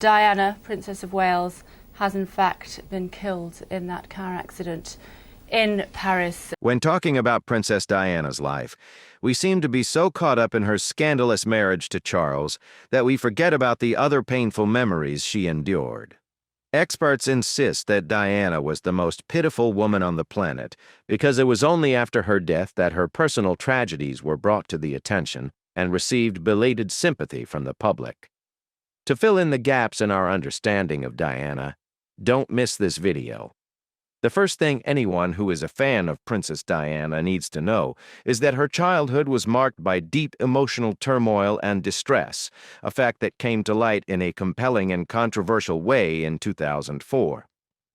Diana, Princess of Wales, has in fact been killed in that car accident in Paris. When talking about Princess Diana's life, we seem to be so caught up in her scandalous marriage to Charles that we forget about the other painful memories she endured. Experts insist that Diana was the most pitiful woman on the planet because it was only after her death that her personal tragedies were brought to the attention and received belated sympathy from the public. To fill in the gaps in our understanding of Diana, don't miss this video. The first thing anyone who is a fan of Princess Diana needs to know is that her childhood was marked by deep emotional turmoil and distress, a fact that came to light in a compelling and controversial way in 2004.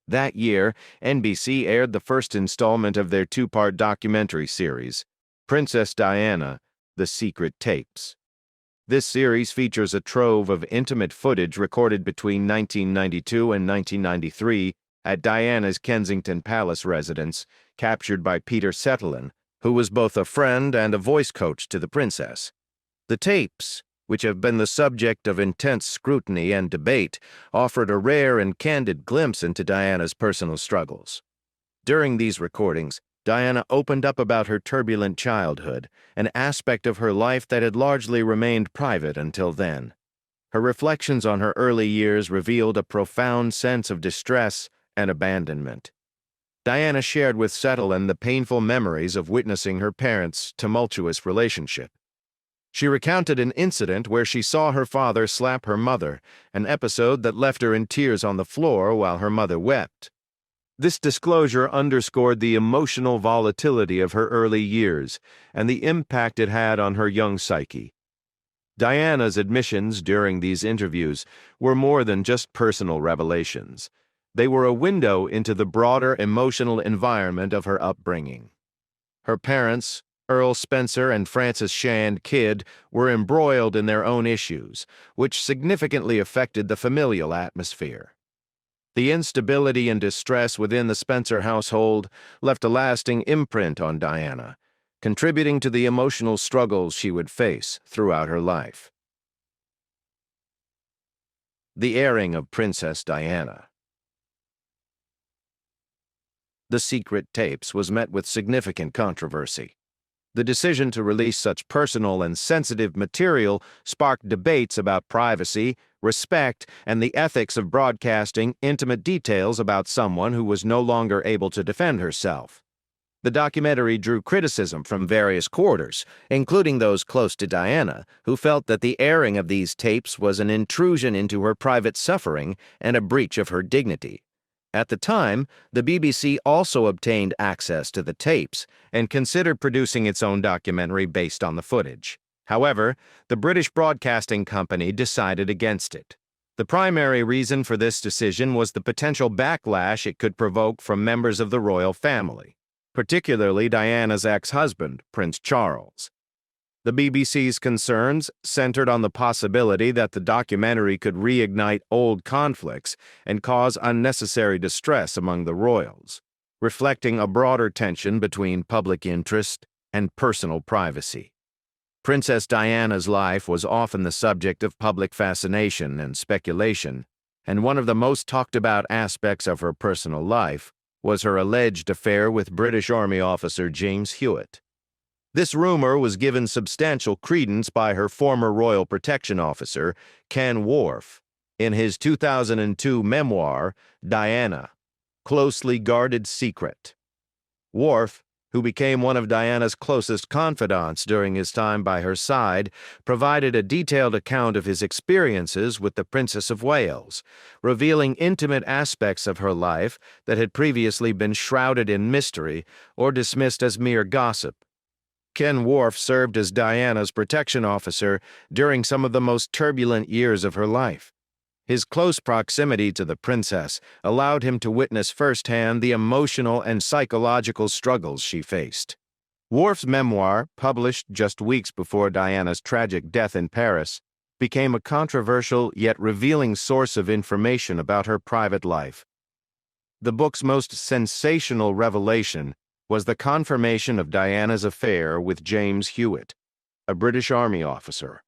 That year, NBC aired the first installment of their two-part documentary series, Princess Diana: The Secret Tapes. This series features a trove of intimate footage recorded between 1992 and 1993 at Diana's Kensington Palace residence, captured by Peter Settelen, who was both a friend and a voice coach to the princess. The tapes, which have been the subject of intense scrutiny and debate, offered a rare and candid glimpse into Diana's personal struggles. During these recordings, Diana opened up about her turbulent childhood, an aspect of her life that had largely remained private until then. Her reflections on her early years revealed a profound sense of distress and abandonment. Diana shared with Settelen the painful memories of witnessing her parents' tumultuous relationship. She recounted an incident where she saw her father slap her mother, an episode that left her in tears on the floor while her mother wept. This disclosure underscored the emotional volatility of her early years and the impact it had on her young psyche. Diana's admissions during these interviews were more than just personal revelations. They were a window into the broader emotional environment of her upbringing. Her parents, Earl Spencer and Frances Shand Kidd, were embroiled in their own issues, which significantly affected the familial atmosphere. The instability and distress within the Spencer household left a lasting imprint on Diana, contributing to the emotional struggles she would face throughout her life. The airing of Princess Diana. The Secret Tapes was met with significant controversy. The decision to release such personal and sensitive material sparked debates about privacy, respect, and the ethics of broadcasting intimate details about someone who was no longer able to defend herself. The documentary drew criticism from various quarters, including those close to Diana, who felt that the airing of these tapes was an intrusion into her private suffering and a breach of her dignity. At the time, the BBC also obtained access to the tapes and considered producing its own documentary based on the footage. However, the British Broadcasting Company decided against it. The primary reason for this decision was the potential backlash it could provoke from members of the royal family, particularly Diana's ex-husband, Prince Charles. The BBC's concerns centered on the possibility that the documentary could reignite old conflicts and cause unnecessary distress among the royals, reflecting a broader tension between public interest and personal privacy. Princess Diana's life was often the subject of public fascination and speculation, and one of the most talked about aspects of her personal life was her alleged affair with British Army officer James Hewitt. This rumor was given substantial credence by her former royal protection officer, Ken Worf, in his 2002 memoir, Diana: Closely Guarded Secret. Worf, who became one of Diana's closest confidants during his time by her side, provided a detailed account of his experiences with the Princess of Wales, revealing intimate aspects of her life that had previously been shrouded in mystery or dismissed as mere gossip. Ken Worf served as Diana's protection officer during some of the most turbulent years of her life. His close proximity to the princess allowed him to witness firsthand the emotional and psychological struggles she faced. Worf's memoir, published just weeks before Diana's tragic death in Paris, became a controversial yet revealing source of information about her private life. The book's most sensational revelation was the confirmation of Diana's affair with James Hewitt, a British Army officer.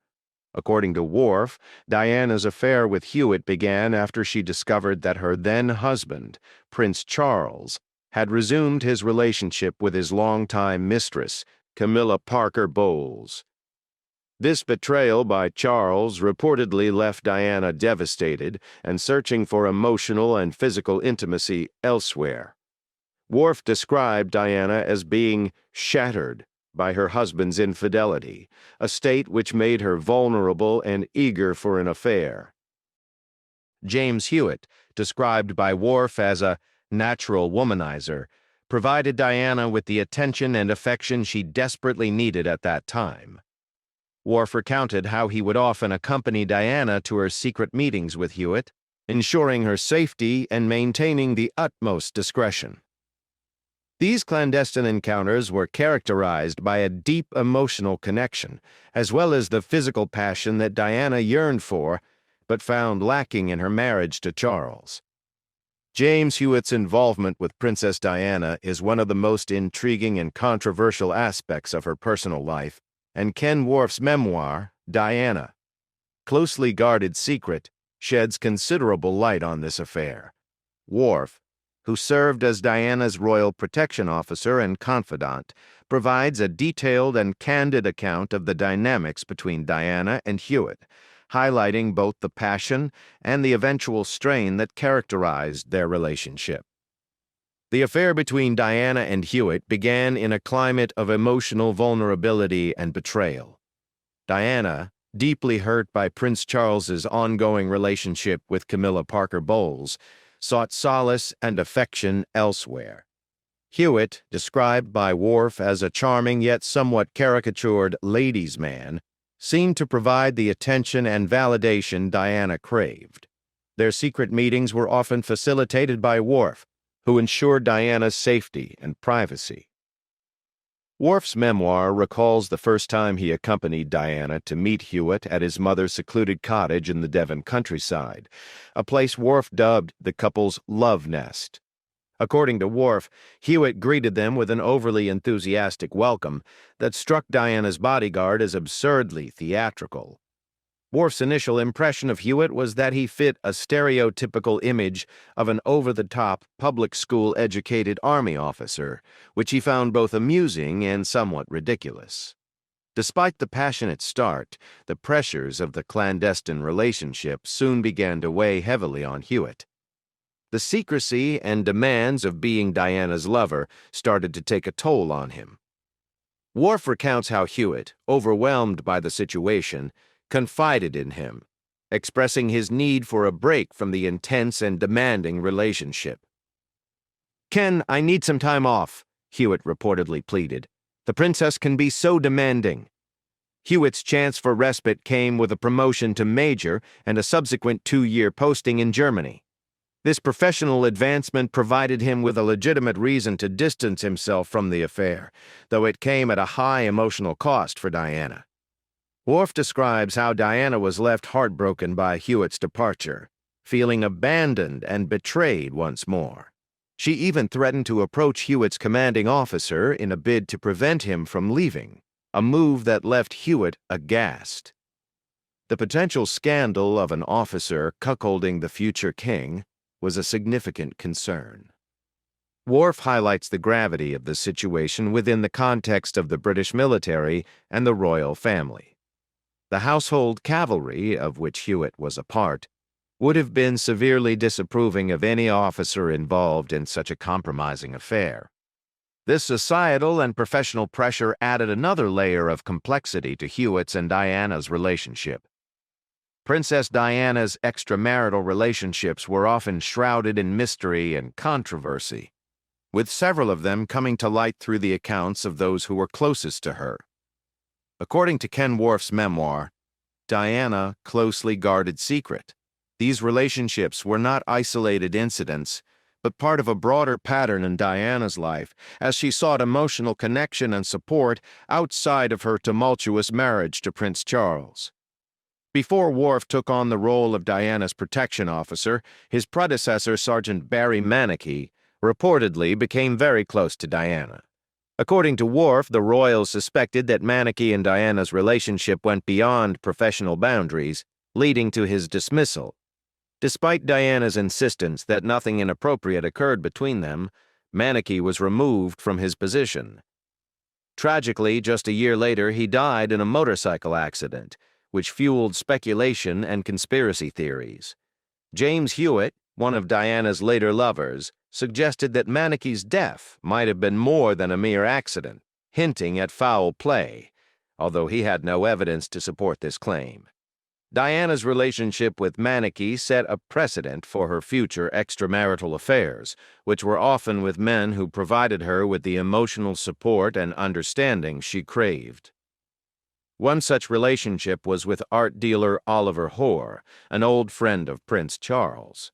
According to Worf, Diana's affair with Hewitt began after she discovered that her then-husband, Prince Charles, had resumed his relationship with his longtime mistress, Camilla Parker Bowles. This betrayal by Charles reportedly left Diana devastated and searching for emotional and physical intimacy elsewhere. Worf described Diana as being shattered by her husband's infidelity, a state which made her vulnerable and eager for an affair. James Hewitt, described by Worf as a natural womanizer, provided Diana with the attention and affection she desperately needed at that time. Worf recounted how he would often accompany Diana to her secret meetings with Hewitt, ensuring her safety and maintaining the utmost discretion. These clandestine encounters were characterized by a deep emotional connection, as well as the physical passion that Diana yearned for, but found lacking in her marriage to Charles. James Hewitt's involvement with Princess Diana is one of the most intriguing and controversial aspects of her personal life, and Ken Worf's memoir, Diana, Closely Guarded Secret, sheds considerable light on this affair. Worf, who served as Diana's royal protection officer and confidant, provides a detailed and candid account of the dynamics between Diana and Hewitt, highlighting both the passion and the eventual strain that characterized their relationship. The affair between Diana and Hewitt began in a climate of emotional vulnerability and betrayal. Diana, deeply hurt by Prince Charles's ongoing relationship with Camilla Parker Bowles, sought solace and affection elsewhere. Hewitt, described by Worf as a charming yet somewhat caricatured ladies' man, seemed to provide the attention and validation Diana craved. Their secret meetings were often facilitated by Worf, who ensured Diana's safety and privacy. Worf's memoir recalls the first time he accompanied Diana to meet Hewitt at his mother's secluded cottage in the Devon countryside, a place Worf dubbed the couple's love nest. According to Worf, Hewitt greeted them with an overly enthusiastic welcome that struck Diana's bodyguard as absurdly theatrical. Worf's initial impression of Hewitt was that he fit a stereotypical image of an over-the-top, public school-educated Army officer, which he found both amusing and somewhat ridiculous. Despite the passionate start, the pressures of the clandestine relationship soon began to weigh heavily on Hewitt. The secrecy and demands of being Diana's lover started to take a toll on him. Worf recounts how Hewitt, overwhelmed by the situation, confided in him, expressing his need for a break from the intense and demanding relationship. "Ken, I need some time off," Hewitt reportedly pleaded. "The princess can be so demanding." Hewitt's chance for respite came with a promotion to major and a subsequent 2-year posting in Germany. This professional advancement provided him with a legitimate reason to distance himself from the affair, though it came at a high emotional cost for Diana. Worf describes how Diana was left heartbroken by Hewitt's departure, feeling abandoned and betrayed once more. She even threatened to approach Hewitt's commanding officer in a bid to prevent him from leaving, a move that left Hewitt aghast. The potential scandal of an officer cuckolding the future king was a significant concern. Worf highlights the gravity of the situation within the context of the British military and the royal family. The household cavalry, of which Hewitt was a part, would have been severely disapproving of any officer involved in such a compromising affair. This societal and professional pressure added another layer of complexity to Hewitt's and Diana's relationship. Princess Diana's extramarital relationships were often shrouded in mystery and controversy, with several of them coming to light through the accounts of those who were closest to her. According to Ken Worf's memoir, Diana, Closely Guarded Secret, these relationships were not isolated incidents, but part of a broader pattern in Diana's life as she sought emotional connection and support outside of her tumultuous marriage to Prince Charles. Before Worf took on the role of Diana's protection officer, his predecessor, Sergeant Barry Manicky, reportedly became very close to Diana. According to Worf, the royals suspected that Manaki and Diana's relationship went beyond professional boundaries, leading to his dismissal. Despite Diana's insistence that nothing inappropriate occurred between them, Manaki was removed from his position. Tragically, just a year later, he died in a motorcycle accident, which fueled speculation and conspiracy theories. James Hewitt, one of Diana's later lovers, suggested that Manaki's death might have been more than a mere accident, hinting at foul play, although he had no evidence to support this claim. Diana's relationship with Manaki set a precedent for her future extramarital affairs, which were often with men who provided her with the emotional support and understanding she craved. One such relationship was with art dealer Oliver Hoare, an old friend of Prince Charles.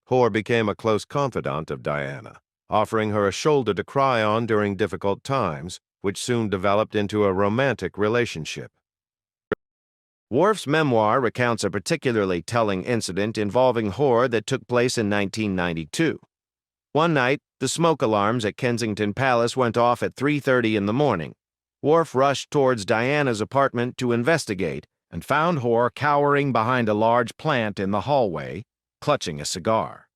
Hoare became a close confidant of Diana, offering her a shoulder to cry on during difficult times, which soon developed into a romantic relationship. Worf's memoir recounts a particularly telling incident involving Hoare that took place in 1992. One night, the smoke alarms at Kensington Palace went off at 3:30 in the morning. Worf rushed towards Diana's apartment to investigate and found Hoare cowering behind a large plant in the hallway, clutching a cigar.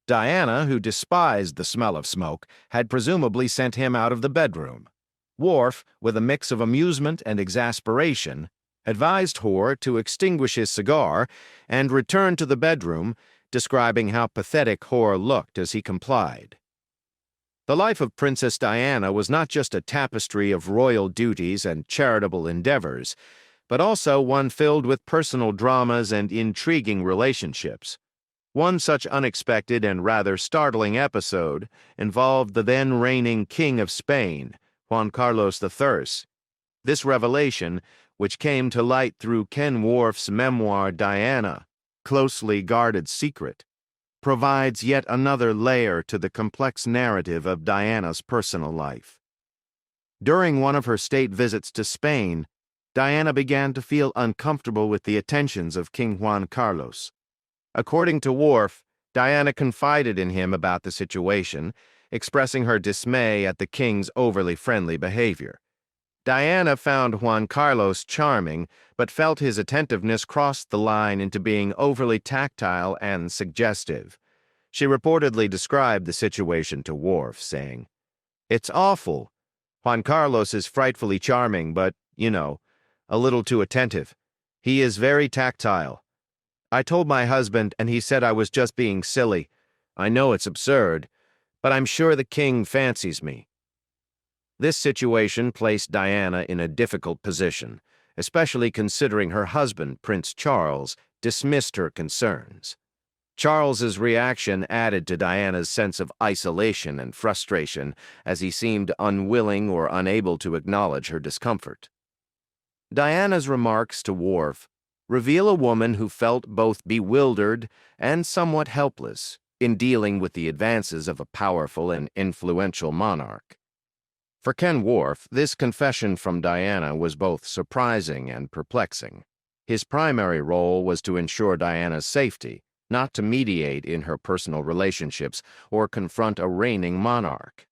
Diana, who despised the smell of smoke, had presumably sent him out of the bedroom. Worf, with a mix of amusement and exasperation, advised Hoare to extinguish his cigar and return to the bedroom, describing how pathetic Hoare looked as he complied. The life of Princess Diana was not just a tapestry of royal duties and charitable endeavors, but also one filled with personal dramas and intriguing relationships. One such unexpected and rather startling episode involved the then reigning King of Spain, Juan Carlos III. This revelation, which came to light through Ken Worf's memoir Diana, Closely Guarded Secret, provides yet another layer to the complex narrative of Diana's personal life. During one of her state visits to Spain, Diana began to feel uncomfortable with the attentions of King Juan Carlos. According to Worf, Diana confided in him about the situation, expressing her dismay at the king's overly friendly behavior. Diana found Juan Carlos charming, but felt his attentiveness crossed the line into being overly tactile and suggestive. She reportedly described the situation to Worf, saying, "It's awful. Juan Carlos is frightfully charming, but, a little too attentive. He is very tactile. I told my husband, and he said I was just being silly. I know it's absurd, but I'm sure the king fancies me." This situation placed Diana in a difficult position, especially considering her husband, Prince Charles, dismissed her concerns. Charles's reaction added to Diana's sense of isolation and frustration, as he seemed unwilling or unable to acknowledge her discomfort. Diana's remarks to Worf reveal a woman who felt both bewildered and somewhat helpless in dealing with the advances of a powerful and influential monarch. For Ken Worf, this confession from Diana was both surprising and perplexing. His primary role was to ensure Diana's safety, not to mediate in her personal relationships or confront a reigning monarch.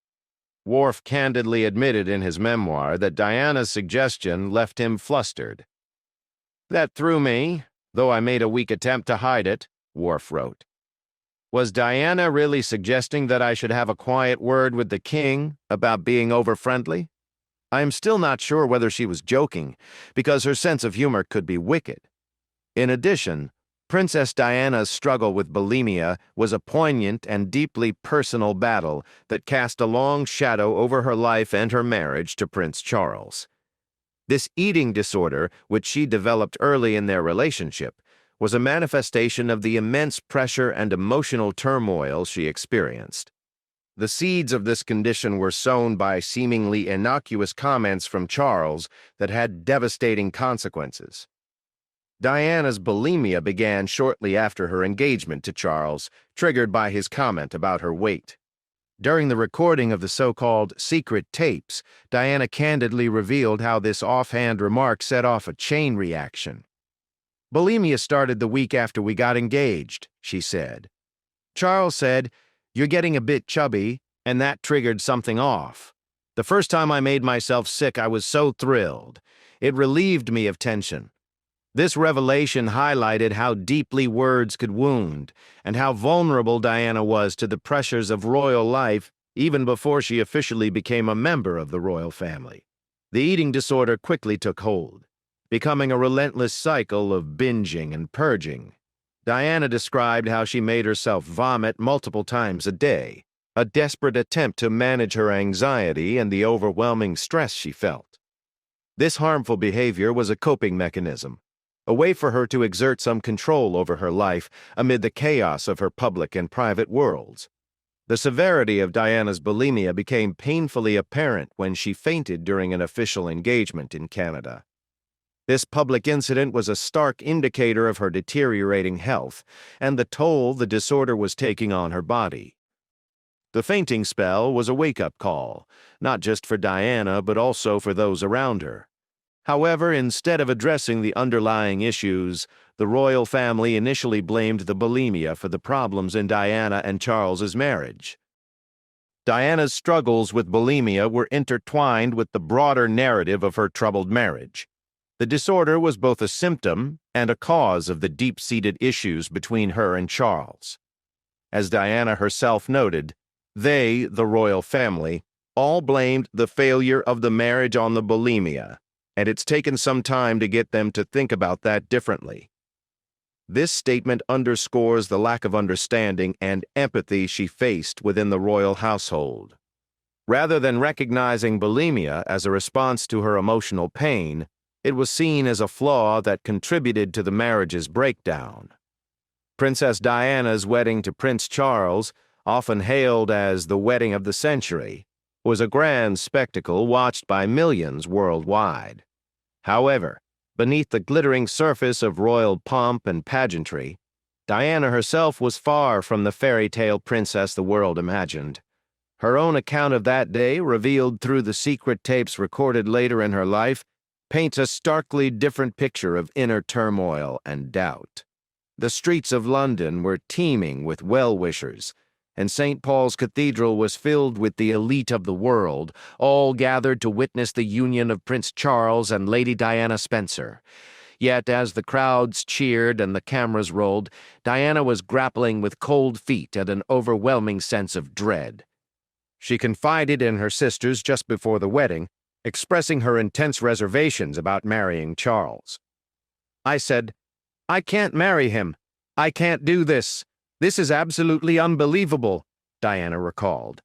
Worf candidly admitted in his memoir that Diana's suggestion left him flustered. "That threw me, though I made a weak attempt to hide it," Worf wrote. Was Diana really suggesting that I should have a quiet word with the king about being over-friendly? I am still not sure whether she was joking, because her sense of humor could be wicked. In addition, Princess Diana's struggle with bulimia was a poignant and deeply personal battle that cast a long shadow over her life and her marriage to Prince Charles. This eating disorder, which she developed early in their relationship, was a manifestation of the immense pressure and emotional turmoil she experienced. The seeds of this condition were sown by seemingly innocuous comments from Charles that had devastating consequences. Diana's bulimia began shortly after her engagement to Charles, triggered by his comment about her weight. During the recording of the so-called secret tapes, Diana candidly revealed how this offhand remark set off a chain reaction. "Bulimia started the week after we got engaged," she said. "Charles said, 'You're getting a bit chubby,' and that triggered something off. The first time I made myself sick, I was so thrilled. It relieved me of tension. This revelation highlighted how deeply words could wound, and how vulnerable Diana was to the pressures of royal life even before she officially became a member of the royal family. The eating disorder quickly took hold, becoming a relentless cycle of binging and purging. Diana described how she made herself vomit multiple times a day, a desperate attempt to manage her anxiety and the overwhelming stress she felt. This harmful behavior was a coping mechanism, a way for her to exert some control over her life amid the chaos of her public and private worlds. The severity of Diana's bulimia became painfully apparent when she fainted during an official engagement in Canada. This public incident was a stark indicator of her deteriorating health and the toll the disorder was taking on her body. The fainting spell was a wake-up call, not just for Diana but also for those around her. However, instead of addressing the underlying issues, the royal family initially blamed the bulimia for the problems in Diana and Charles's marriage. Diana's struggles with bulimia were intertwined with the broader narrative of her troubled marriage. The disorder was both a symptom and a cause of the deep-seated issues between her and Charles. As Diana herself noted, they, the royal family, all blamed the failure of the marriage on the bulimia, and it's taken some time to get them to think about that differently. This statement underscores the lack of understanding and empathy she faced within the royal household. Rather than recognizing bulimia as a response to her emotional pain, it was seen as a flaw that contributed to the marriage's breakdown. Princess Diana's wedding to Prince Charles, often hailed as the wedding of the century, was a grand spectacle watched by millions worldwide. However, beneath the glittering surface of royal pomp and pageantry, Diana herself was far from the fairy tale princess the world imagined. Her own account of that day, revealed through the secret tapes recorded later in her life, paints a starkly different picture of inner turmoil and doubt. The streets of London were teeming with well-wishers, and St. Paul's Cathedral was filled with the elite of the world, all gathered to witness the union of Prince Charles and Lady Diana Spencer. Yet as the crowds cheered and the cameras rolled, Diana was grappling with cold feet and an overwhelming sense of dread. She confided in her sisters just before the wedding, expressing her intense reservations about marrying Charles. "I said, I can't marry him. I can't do this. This is absolutely unbelievable," Diana recalled.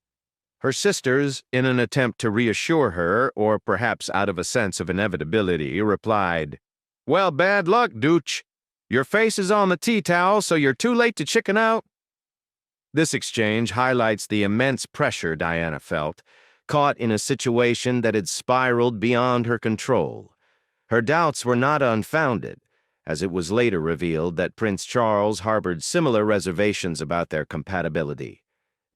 Her sisters, in an attempt to reassure her, or perhaps out of a sense of inevitability, replied, "Well, bad luck, Dooch. Your face is on the tea towel, so you're too late to chicken out." This exchange highlights the immense pressure Diana felt, caught in a situation that had spiraled beyond her control. Her doubts were not unfounded, as it was later revealed that Prince Charles harbored similar reservations about their compatibility.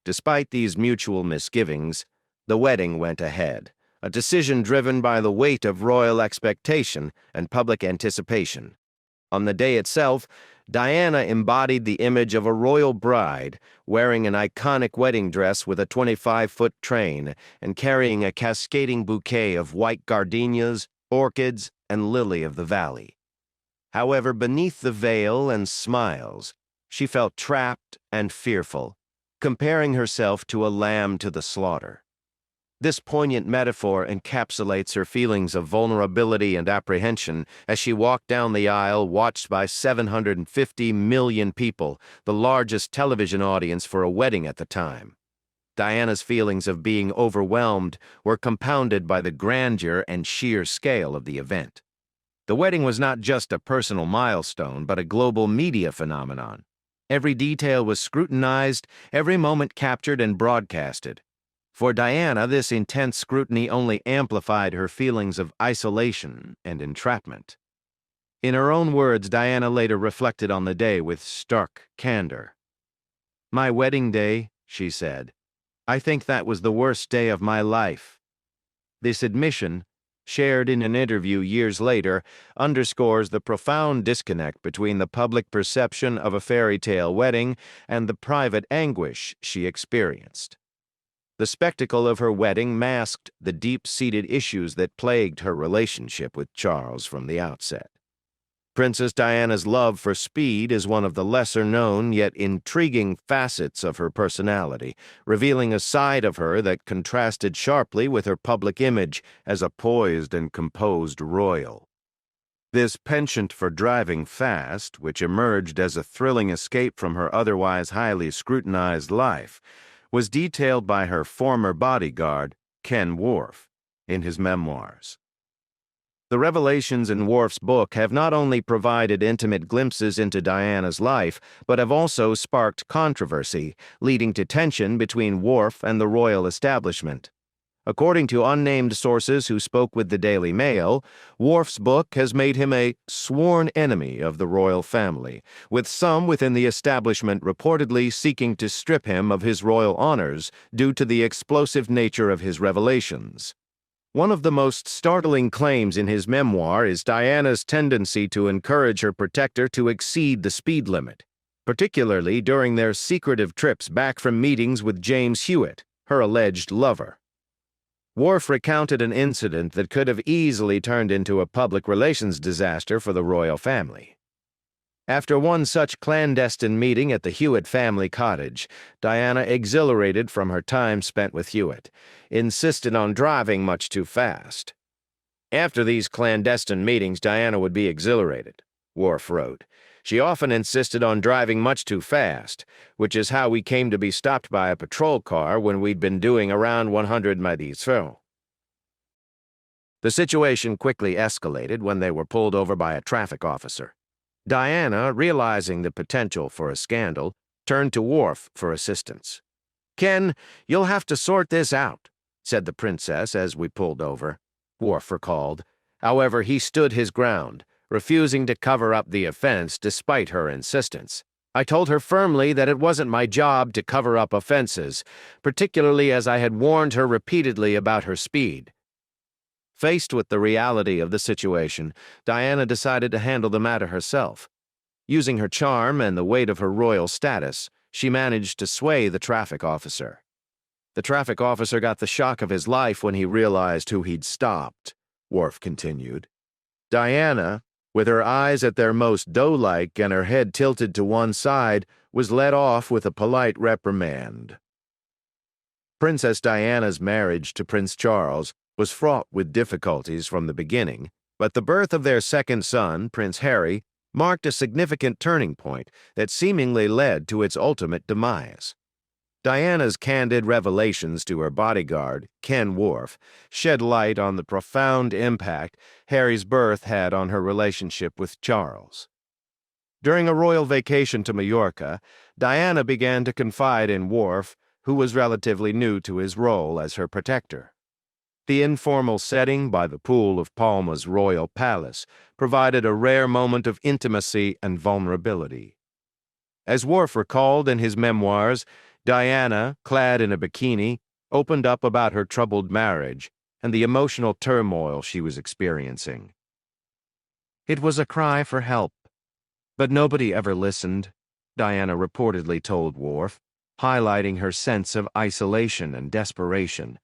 Despite these mutual misgivings, the wedding went ahead, a decision driven by the weight of royal expectation and public anticipation. On the day itself, Diana embodied the image of a royal bride, wearing an iconic wedding dress with a 25-foot train and carrying a cascading bouquet of white gardenias, orchids, and lily of the valley. However, beneath the veil and smiles, she felt trapped and fearful, comparing herself to a lamb to the slaughter. This poignant metaphor encapsulates her feelings of vulnerability and apprehension as she walked down the aisle watched by 750 million people, the largest television audience for a wedding at the time. Diana's feelings of being overwhelmed were compounded by the grandeur and sheer scale of the event. The wedding was not just a personal milestone, but a global media phenomenon. Every detail was scrutinized, every moment captured and broadcasted. For Diana, this intense scrutiny only amplified her feelings of isolation and entrapment. In her own words, Diana later reflected on the day with stark candor. "My wedding day," she said, "I think that was the worst day of my life." This admission, shared in an interview years later, underscores the profound disconnect between the public perception of a fairy tale wedding and the private anguish she experienced. The spectacle of her wedding masked the deep-seated issues that plagued her relationship with Charles from the outset. Princess Diana's love for speed is one of the lesser-known yet intriguing facets of her personality, revealing a side of her that contrasted sharply with her public image as a poised and composed royal. This penchant for driving fast, which emerged as a thrilling escape from her otherwise highly scrutinized life, was detailed by her former bodyguard, Ken Worf, in his memoirs. The revelations in Worf's book have not only provided intimate glimpses into Diana's life, but have also sparked controversy, leading to tension between Worf and the royal establishment. According to unnamed sources who spoke with the Daily Mail, Worf's book has made him a sworn enemy of the royal family, with some within the establishment reportedly seeking to strip him of his royal honors due to the explosive nature of his revelations. One of the most startling claims in his memoir is Diana's tendency to encourage her protector to exceed the speed limit, particularly during their secretive trips back from meetings with James Hewitt, her alleged lover. Worf recounted an incident that could have easily turned into a public relations disaster for the royal family. After one such clandestine meeting at the Hewitt family cottage, Diana, exhilarated from her time spent with Hewitt, insisted on driving much too fast. After these clandestine meetings, Diana would be exhilarated, Worf wrote. She often insisted on driving much too fast, which is how we came to be stopped by a patrol car when we'd been doing around 100 miles per hour. The situation quickly escalated when they were pulled over by a traffic officer. Diana, realizing the potential for a scandal, turned to Worf for assistance. "Ken, you'll have to sort this out," said the princess as we pulled over, Worf recalled. However, he stood his ground, refusing to cover up the offense despite her insistence. "I told her firmly that it wasn't my job to cover up offenses, particularly as I had warned her repeatedly about her speed." Faced with the reality of the situation, Diana decided to handle the matter herself. Using her charm and the weight of her royal status, she managed to sway the traffic officer. The traffic officer got the shock of his life when he realized who he'd stopped, Worf continued. Diana, with her eyes at their most doe-like and her head tilted to one side, was let off with a polite reprimand. Princess Diana's marriage to Prince Charles was fraught with difficulties from the beginning, but the birth of their second son, Prince Harry, marked a significant turning point that seemingly led to its ultimate demise. Diana's candid revelations to her bodyguard, Ken Worf, shed light on the profound impact Harry's birth had on her relationship with Charles. During a royal vacation to Majorca, Diana began to confide in Worf, who was relatively new to his role as her protector. The informal setting by the pool of Palma's royal palace provided a rare moment of intimacy and vulnerability. As Worf recalled in his memoirs, Diana, clad in a bikini, opened up about her troubled marriage and the emotional turmoil she was experiencing. "It was a cry for help, but nobody ever listened," Diana reportedly told Worf, highlighting her sense of isolation and desperation.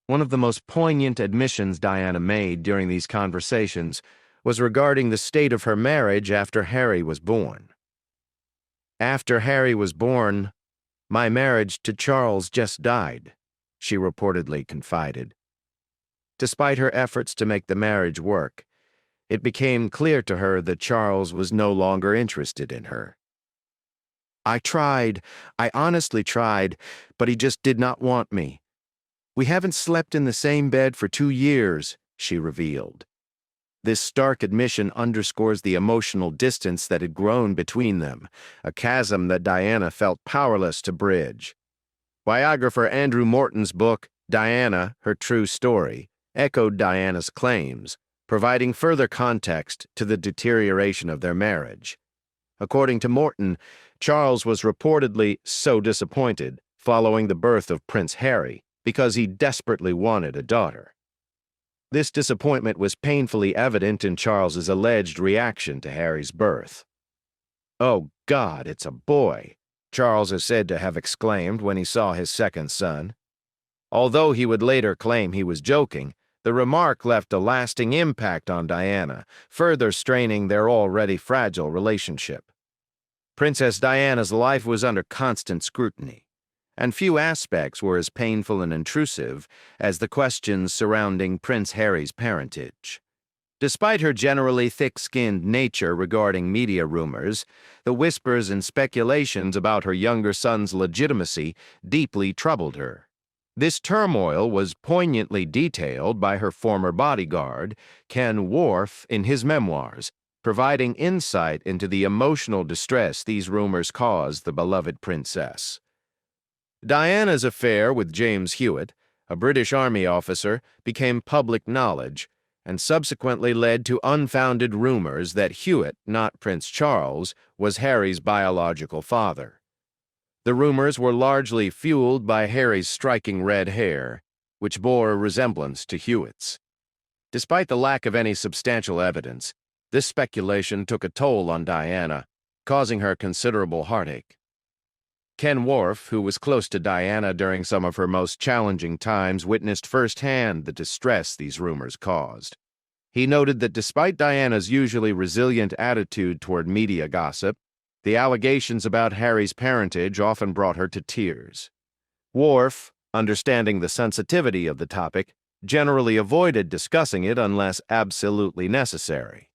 One of the most poignant admissions Diana made during these conversations was regarding the state of her marriage after Harry was born. "After Harry was born, my marriage to Charles just died," she reportedly confided. Despite her efforts to make the marriage work, it became clear to her that Charles was no longer interested in her. I honestly tried, but he just did not want me. We haven't slept in the same bed for 2 years, she revealed. This stark admission underscores the emotional distance that had grown between them, a chasm that Diana felt powerless to bridge. Biographer Andrew Morton's book, Diana, Her True Story, echoed Diana's claims, providing further context to the deterioration of their marriage. According to Morton, Charles was reportedly so disappointed following the birth of Prince Harry because he desperately wanted a daughter. This disappointment was painfully evident in Charles's alleged reaction to Harry's birth. "Oh God, it's a boy," Charles is said to have exclaimed when he saw his second son. Although he would later claim he was joking, the remark left a lasting impact on Diana, further straining their already fragile relationship. Princess Diana's life was under constant scrutiny, and few aspects were as painful and intrusive as the questions surrounding Prince Harry's parentage. Despite her generally thick-skinned nature regarding media rumors, the whispers and speculations about her younger son's legitimacy deeply troubled her. This turmoil was poignantly detailed by her former bodyguard, Ken Worf, in his memoirs, providing insight into the emotional distress these rumors caused the beloved princess. Diana's affair with James Hewitt, a British Army officer, became public knowledge, and subsequently led to unfounded rumors that Hewitt, not Prince Charles, was Harry's biological father. The rumors were largely fueled by Harry's striking red hair, which bore a resemblance to Hewitt's. Despite the lack of any substantial evidence, this speculation took a toll on Diana, causing her considerable heartache. Ken Worf, who was close to Diana during some of her most challenging times, witnessed firsthand the distress these rumors caused. He noted that despite Diana's usually resilient attitude toward media gossip, the allegations about Harry's parentage often brought her to tears. Worf, understanding the sensitivity of the topic, generally avoided discussing it unless absolutely necessary.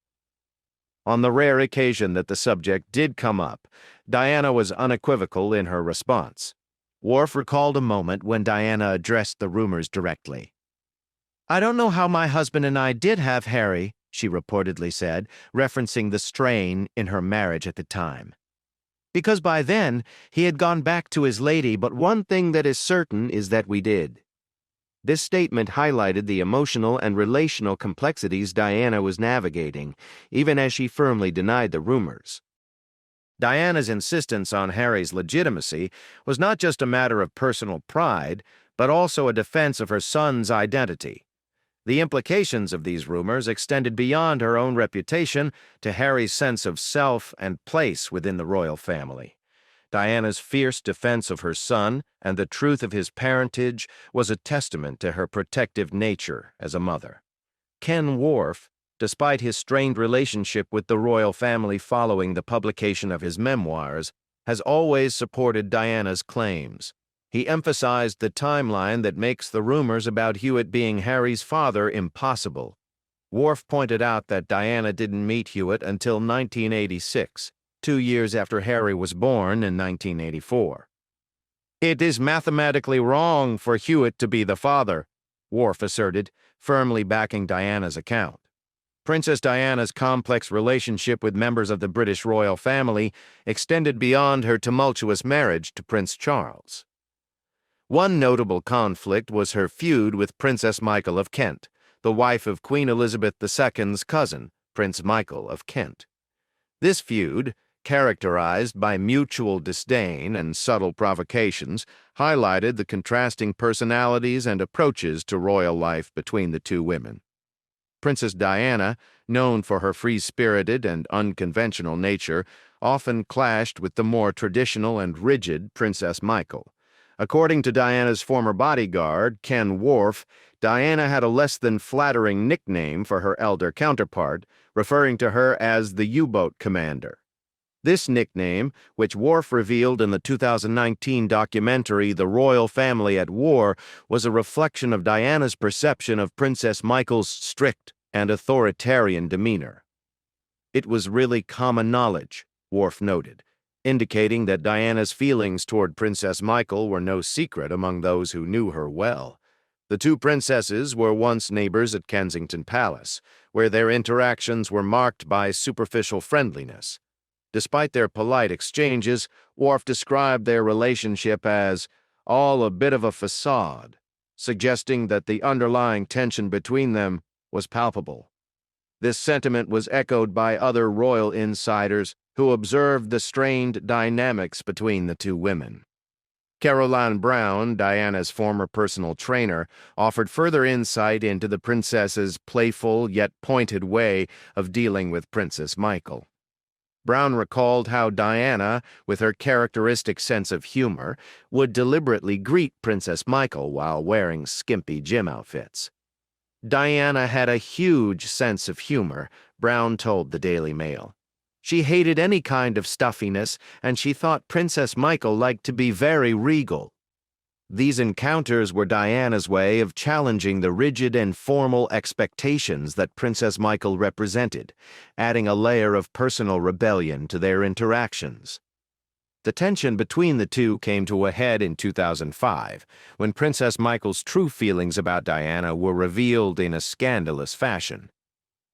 On the rare occasion that the subject did come up, Diana was unequivocal in her response. Worf recalled a moment when Diana addressed the rumors directly. "I don't know how my husband and I did have Harry," she reportedly said, referencing the strain in her marriage at the time. "Because by then, he had gone back to his lady, but one thing that is certain is that we did." This statement highlighted the emotional and relational complexities Diana was navigating, even as she firmly denied the rumors. Diana's insistence on Harry's legitimacy was not just a matter of personal pride, but also a defense of her son's identity. The implications of these rumors extended beyond her own reputation to Harry's sense of self and place within the royal family. Diana's fierce defense of her son and the truth of his parentage was a testament to her protective nature as a mother. Ken Worf, despite his strained relationship with the royal family following the publication of his memoirs, has always supported Diana's claims. He emphasized the timeline that makes the rumors about Hewitt being Harry's father impossible. Worf pointed out that Diana didn't meet Hewitt until 1986, 2 years after Harry was born in 1984. "It is mathematically wrong for Hewitt to be the father," Worf asserted, firmly backing Diana's account. Princess Diana's complex relationship with members of the British royal family extended beyond her tumultuous marriage to Prince Charles. One notable conflict was her feud with Princess Michael of Kent, the wife of Queen Elizabeth II's cousin, Prince Michael of Kent. This feud, characterized by mutual disdain and subtle provocations, highlighted the contrasting personalities and approaches to royal life between the two women. Princess Diana, known for her free-spirited and unconventional nature, often clashed with the more traditional and rigid Princess Michael. According to Diana's former bodyguard, Ken Worf, Diana had a less than flattering nickname for her elder counterpart, referring to her as the U-boat commander. This nickname, which Worf revealed in the 2019 documentary The Royal Family at War, was a reflection of Diana's perception of Princess Michael's strict and authoritarian demeanor. "It was really common knowledge," Worf noted, indicating that Diana's feelings toward Princess Michael were no secret among those who knew her well. The two princesses were once neighbors at Kensington Palace, where their interactions were marked by superficial friendliness. Despite their polite exchanges, Worf described their relationship as all a bit of a facade, suggesting that the underlying tension between them was palpable. This sentiment was echoed by other royal insiders who observed the strained dynamics between the two women. Caroline Brown, Diana's former personal trainer, offered further insight into the princess's playful yet pointed way of dealing with Princess Michael. Brown recalled how Diana, with her characteristic sense of humor, would deliberately greet Princess Michael while wearing skimpy gym outfits. Diana had a huge sense of humor, Brown told the Daily Mail. She hated any kind of stuffiness, and she thought Princess Michael liked to be very regal. These encounters were Diana's way of challenging the rigid and formal expectations that Princess Michael represented, adding a layer of personal rebellion to their interactions. The tension between the two came to a head in 2005, when Princess Michael's true feelings about Diana were revealed in a scandalous fashion.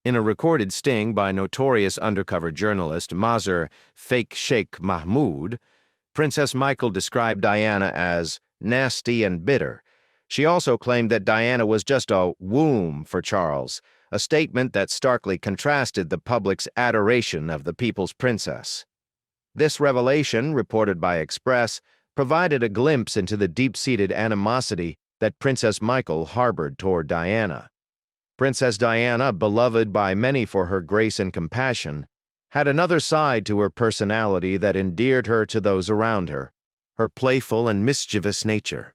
In a recorded sting by notorious undercover journalist Mazhar Fake Sheikh Mahmoud, Princess Michael described Diana as nasty and bitter. She also claimed that Diana was just a womb for Charles, a statement that starkly contrasted the public's adoration of the people's princess. This revelation, reported by Express, provided a glimpse into the deep-seated animosity that Princess Michael harbored toward Diana. Princess Diana, beloved by many for her grace and compassion, had another side to her personality that endeared her to those around her, her playful and mischievous nature.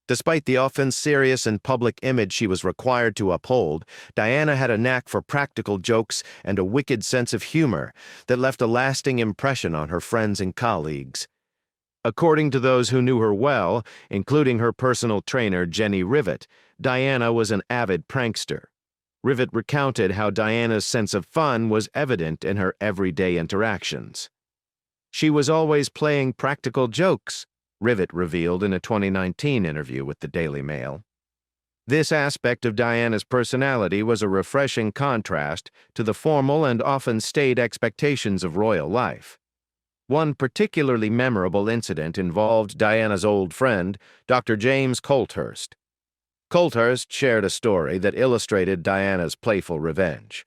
Despite the often serious and public image she was required to uphold, Diana had a knack for practical jokes and a wicked sense of humor that left a lasting impression on her friends and colleagues. According to those who knew her well, including her personal trainer Jenny Rivet, Diana was an avid prankster. Rivet recounted how Diana's sense of fun was evident in her everyday interactions. She was always playing practical jokes, Rivet revealed in a 2019 interview with the Daily Mail. This aspect of Diana's personality was a refreshing contrast to the formal and often staid expectations of royal life. One particularly memorable incident involved Diana's old friend, Dr. James Colthurst. Colthurst shared a story that illustrated Diana's playful revenge.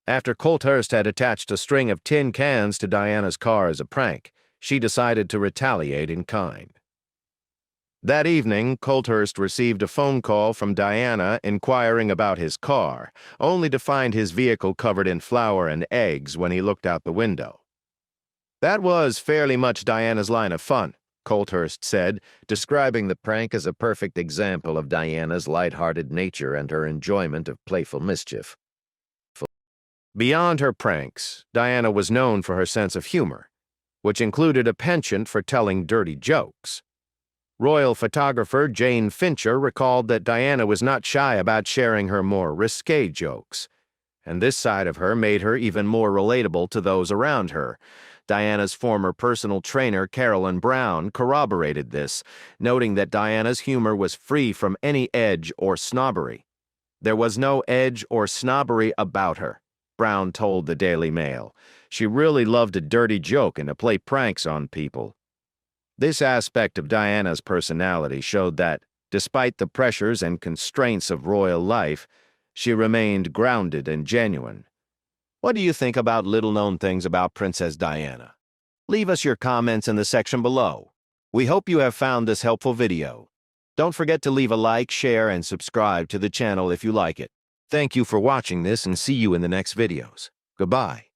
After Colthurst had attached a string of tin cans to Diana's car as a prank, she decided to retaliate in kind. That evening, Colthurst received a phone call from Diana inquiring about his car, only to find his vehicle covered in flour and eggs when he looked out the window. "That was fairly much Diana's line of fun," Colthurst said, describing the prank as a perfect example of Diana's light-hearted nature and her enjoyment of playful mischief. Beyond her pranks, Diana was known for her sense of humor, which included a penchant for telling dirty jokes. Royal photographer Jane Fincher recalled that Diana was not shy about sharing her more risque jokes, and this side of her made her even more relatable to those around her. Diana's former personal trainer Carolyn Brown corroborated this, noting that Diana's humor was free from any edge or snobbery. "There was no edge or snobbery about her," Brown told the Daily Mail. "She really loved a dirty joke and to play pranks on people." This aspect of Diana's personality showed that, despite the pressures and constraints of royal life, she remained grounded and genuine. What do you think about little-known things about Princess Diana? Leave us your comments in the section below. We hope you have found this helpful video. Don't forget to leave a like, share, and subscribe to the channel if you like it. Thank you for watching this and see you in the next videos. Goodbye.